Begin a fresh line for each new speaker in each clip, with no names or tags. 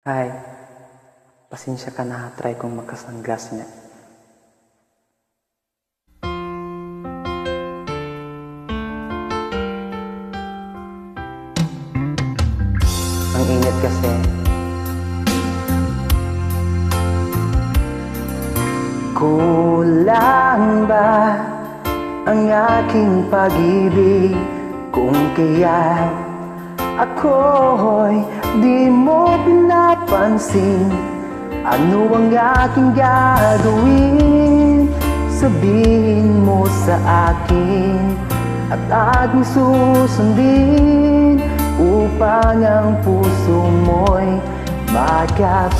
Ay, pasensya ka na, try kong magkasanglas niya. Ang init kasi. Kulang ba ang aking pag-ibig kung kaya't ako'y di mo pinapansin? Ano ang aking gagawin? Sabihin mo sa akin at aking susundin upang ang puso mo'y makapiling.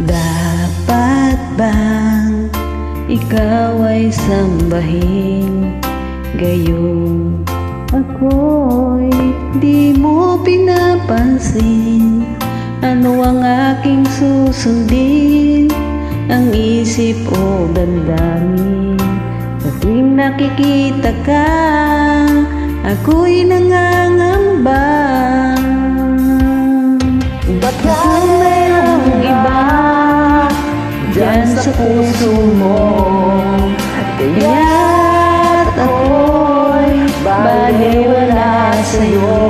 Dapat bang ikaw ay sambahin, gayong ako'y di mo pinapansin? Ano ang aking susundin? Ang isip o damdamin? Sa tuwing nakikita ka, ako'y nangangamba.
Baka mayroong iba dyan sa puso mo, kaya't ako'y baliwala sa'yo.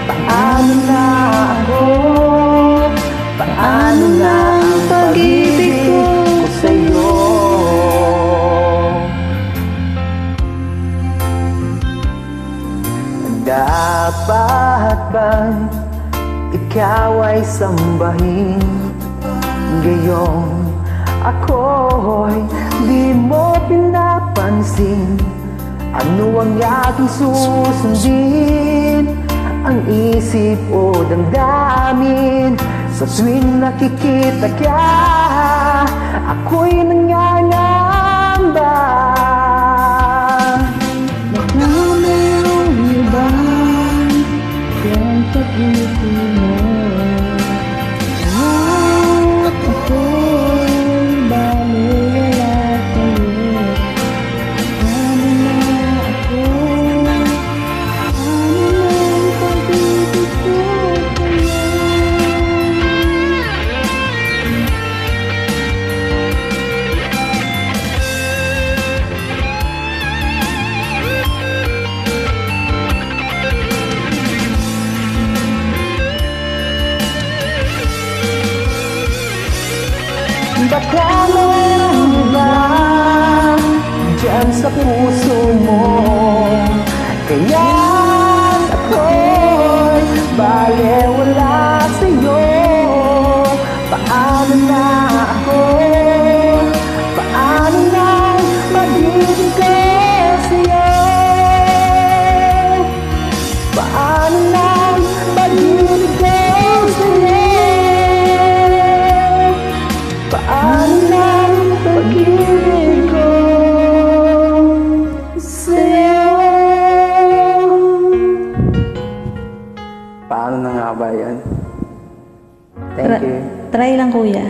Paano na ako? Paano na ang pag-ibig ko sa'yo? Dapat bang ikaw ay sambahin, gayong ako'y di mo pinapansin? Ano ang aking susundin? Ang isip o damdamin? Sa tuwing nakikita ka, ako'y nangangamba.
Baka mayroong iba dyan sa puso mo, at ako'y baliwala sa'yo. Paano na ako? Paano na ang pag-ibig ko sa'yo?
Baka mayroong iba dyan sa puso mo, kaya't ako'y baliwala sa'yo. Paano na ako? Paano na ang pag-ibig ko sa'yo? Paano na ang pag-ibig ko sa'yo? Paano na ang pag-ibig ko sa'yo? Paano na nga ba yan? Thank you.
Try lang, kuya.